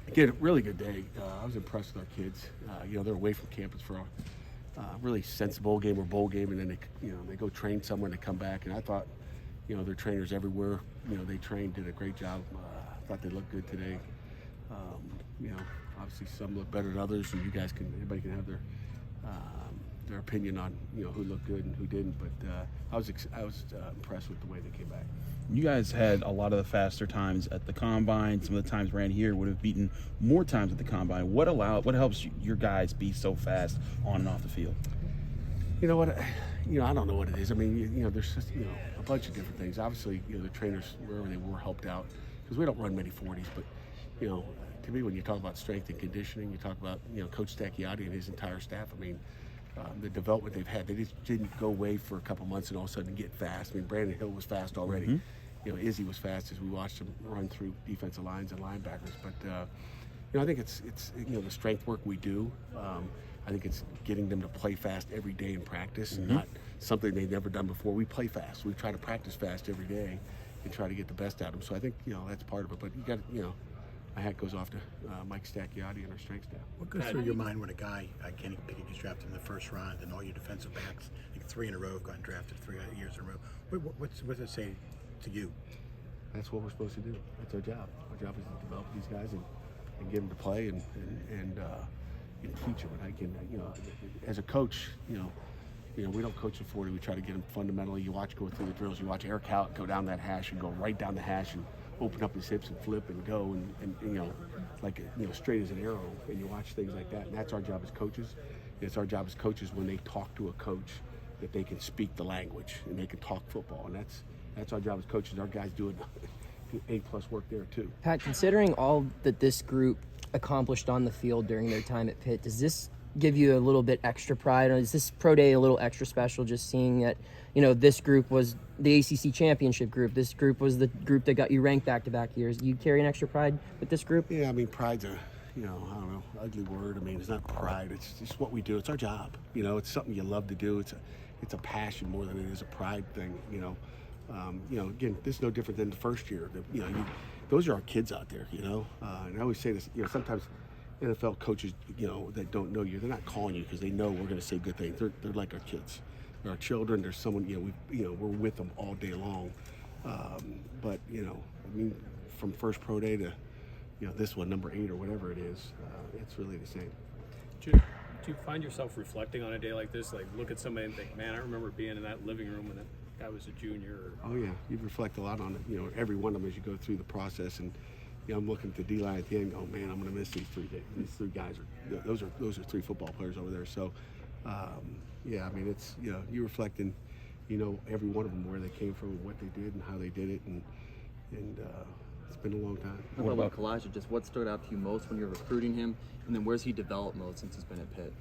Again, really good day. I was impressed with our kids. They're away from campus for a really sensible game or bowl game, and then they go train somewhere and they come back. And I thought, their trainers everywhere, they trained, did a great job. I thought they looked good today. Obviously some look better than others, and everybody can have their opinion on who looked good and who didn't. But I was impressed with the way they came back. You guys had a lot of the faster times at the combine. Some of the times ran here would have beaten more times at the combine. What helps your guys be so fast on and off the field? You know what? I don't know what it is. I mean, there's just a bunch of different things. Obviously, the trainers wherever they were helped out because we don't run many 40s. But to me, when you talk about strength and conditioning, you talk about Coach Stacchiotti and his entire staff. I mean, the development they've had, they just didn't go away for a couple months and all of a sudden get fast. I mean, Brandon Hill was fast already. Mm-hmm. Izzy was fast as we watched him run through defensive lines and linebackers. But I think it's the strength work we do. I think it's getting them to play fast every day in practice, and not something they've never done before. We play fast. We try to practice fast every day and try to get the best out of them. So I think that's part of it. But you got my hat goes off to Mike Stacchiotti and our strength staff. What goes through your mind when a guy, Kenny Pickett, gets drafted in the first round, and all your defensive backs, like 3 in a row, have gotten drafted 3 years in a row? What does it say to you? That's what we're supposed to do. That's our job. Our job is to develop these guys and get them to play and teach them. And I can, as a coach, we don't coach in 40. We try to get them fundamentally. You watch go through the drills. You watch Eric Howell go down that hash and go right down the hash and open up his hips and flip and go and straight as an arrow. And you watch things like that. And that's our job as coaches. It's our job as coaches when they talk to a coach that they can speak the language and they can talk football. And that's our job as coaches. Our guys doing A+ work there too. Pat, considering all that this group accomplished on the field during their time at Pitt, does this give you a little bit extra pride? Or is this pro day a little extra special, just seeing that this group was the ACC championship group, this group was the group that got you ranked back-to-back years? Do you carry an extra pride with this group? Yeah, I mean, pride's a I don't know, ugly word. I mean, it's not pride. It's just what we do. It's our job. It's something you love to do. It's a passion more than it is a pride thing. Again, this is no different than the first year. Those are our kids out there. And I always say this. Sometimes NFL coaches, that don't know you, they're not calling you because they know we're going to say good things. They're like our kids. They're our children. They're someone. We're with them all day long. But from first pro day to this one, number 8 or whatever it is, it's really the same. Do you find yourself reflecting on a day like this? Like, look at somebody and think, man, I remember being in that living room when that guy was a junior. Oh, yeah. You reflect a lot on it, every one of them as you go through the process. And I'm looking at the D-line at the end and go, man, I'm going to miss these 3 days. These 3 guys those are 3 football players over there. So, it's, you reflect in, every one of them, where they came from, what they did and how they did it. And it's been a long time. What about Kalijah? Just what stood out to you most when you're recruiting him, and then where's he developed most since he's been at Pitt?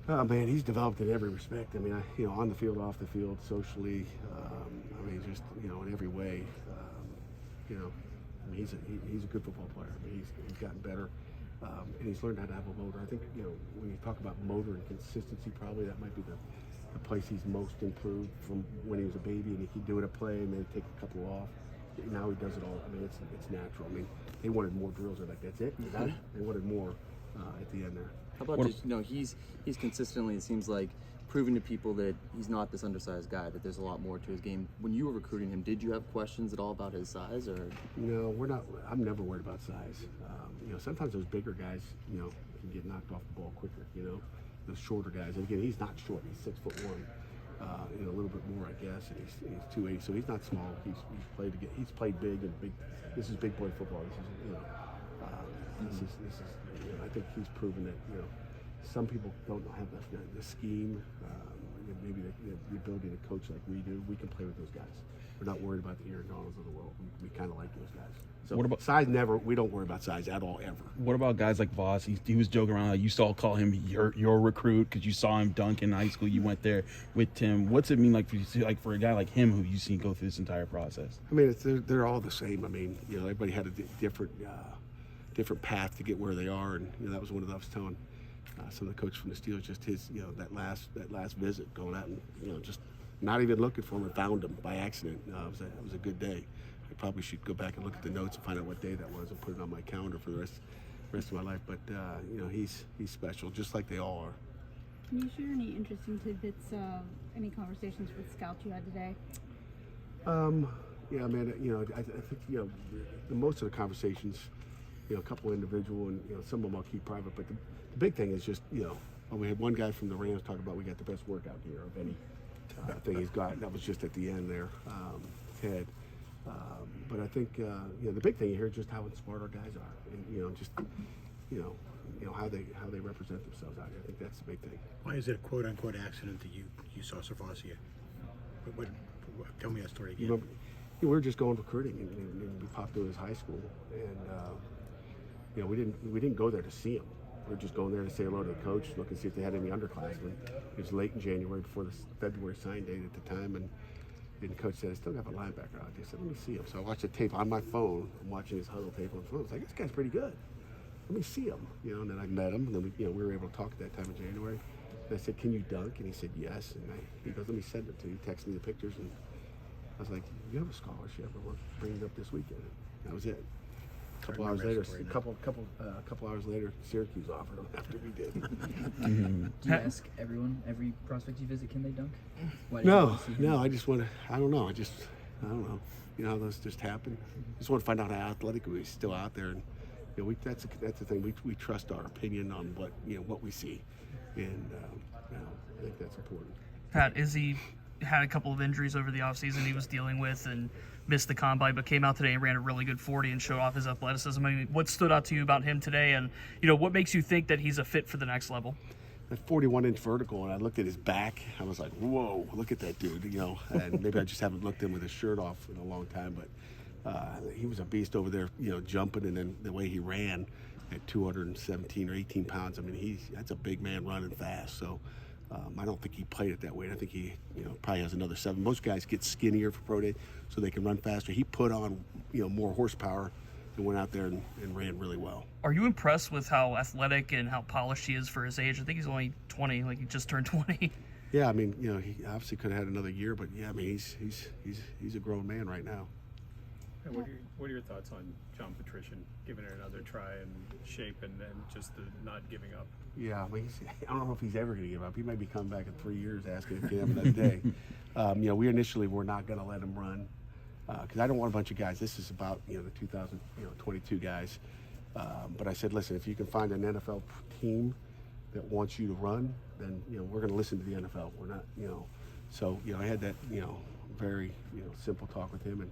Oh man, he's developed in every respect. I mean, on the field, off the field, socially. Just in every way. He's a good football player. He's gotten better, and he's learned how to have a motor. I think when you talk about motor and consistency, probably that might be the place he's most improved from when he was a baby and he could do it a play and then take a couple off. Now he does it all. I mean, it's natural. I mean, they wanted more drills. They're like, that's it? You got it? They wanted more at the end there. How about he's consistently, it seems like, proving to people that he's not this undersized guy, that there's a lot more to his game. When you were recruiting him, did you have questions at all about his size? Or no, we're not. I'm never worried about size. Sometimes those bigger guys, can get knocked off the ball quicker. Those shorter guys. And again, he's not short. He's 6'1". A little bit more, I guess, and he's 280, so he's not small. He's played big and big. This is big boy football. This is I think he's proven that some people don't have the scheme, maybe the ability to coach like we do. We can play with those guys. We're not worried about the Aaron Donalds of the world. We kind of like those guys. So what about size? We don't worry about size at all, ever. What about guys like Voss? He was joking around. Like, you saw call him your recruit because you saw him dunk in high school. You went there with Tim. What's it mean for a guy like him who you've seen go through this entire process? I mean, they're all the same. I mean, everybody had a different path to get where they are, and that was one of those telling some of the coaches from the Steelers, just his that last visit, going out and just not even looking for him, and found him by accident. It was a good day. probably should go back and look at the notes and find out what day that was and put it on my calendar for the rest of my life. But you know, he's special, just like they all are. Can you share any interesting tidbits, any conversations with scouts you had today? Yeah, man. You know, I think most of the conversations, a couple individual, and some of them I'll keep private. But the big thing is just we had one guy from the Rams talk about we got the best workout gear of any thing he's got. That was just at the end there, Ted. But I think the big thing here is just how smart our guys are, and just how they represent themselves out here. I think that's the big thing. Why is it a quote unquote accident that you saw Savasia? Tell me that story again. Remember, we were just going recruiting, and we popped into his high school, and we didn't go there to see him. We were just going there to say hello to the coach, look and see if they had any underclassmen. It was late in January before the February sign date at the time, and the coach said, I still got a linebacker out there. I said, let me see him. So I watched the tape on my phone. I'm watching his huddle tape on the phone. I was like, this guy's pretty good. Let me see him. And then I met him, and then we were able to talk at that time in January. And I said, can you dunk? And he said, yes. And he goes, let me send it to you. He texted me the pictures, and I was like, you have a scholarship, and we're bringing it up this weekend. And that was it. A couple hours later, Syracuse offered him after we did. Do you ask every prospect you visit, can they dunk? Why do you No, want to see him? no. I just want to. I don't know. I don't know. You know how those just happen. Just want to find out how athletic he's still out there, and that's the thing. We trust our opinion on what we see, and I think that's important. Pat, Izzy had a couple of injuries over the offseason he was dealing with and missed the combine, but came out today and ran a really good 40 and showed off his athleticism. I mean, what stood out to you about him today, and what makes you think that he's a fit for the next level? That 41-inch vertical, and I looked at his back. I was like, whoa, look at that dude, And maybe I just haven't looked at him with his shirt off in a long time, but he was a beast over there, jumping, and then the way he ran at 217 or 18 pounds. I mean, that's a big man running fast. So I don't think he played it that way. I think he, probably has another 7. Most guys get skinnier for pro day so they can run faster. He put on, more horsepower and went out there and ran really well. Are you impressed with how athletic and how polished he is for his age? I think he's only 20, like he just turned 20. Yeah, I mean, he obviously could have had another year, but yeah, I mean, he's a grown man right now. Hey, what are your thoughts on John Patrician giving it another try and shape and just the not giving up? Yeah, I mean, I don't know if he's ever going to give up. He may be coming back in 3 years asking if he have another day. We initially were not going to let him run because I don't want a bunch of guys. This is about the 2022 guys. But I said, listen, if you can find an NFL team that wants you to run, then we're going to listen to the NFL. We're not, So I had that very simple talk with him, and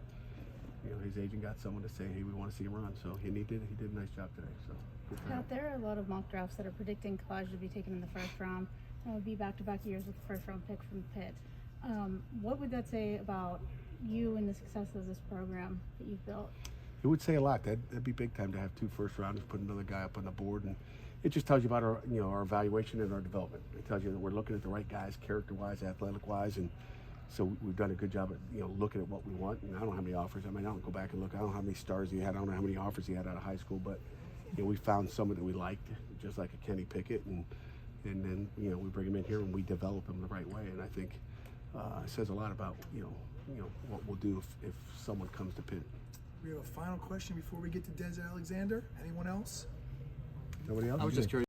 his agent got someone to say, hey, we want to see him run. So he did a nice job today. So good for him. Pat, there are a lot of mock drafts that are predicting Kalaj to be taken in the first round. It would be back-to-back years with the first round pick from Pitt. What would that say about you and the success of this program that you've built? It would say a lot. That'd be big time to have 2 first rounders, put another guy up on the board, and it just tells you about our our evaluation and our development. It tells you that we're looking at the right guys, character-wise, athletic-wise, and so we've done a good job at looking at what we want. And I don't know how many offers. I mean, I don't go back and look. I don't know how many stars he had. I don't know how many offers he had out of high school, but we found someone that we liked, just like a Kenny Pickett, and then we bring him in here and we develop him the right way. And I think it says a lot about what we'll do if someone comes to Pitt. We have a final question before we get to Des Alexander. Anyone else? Nobody else? I was just curious.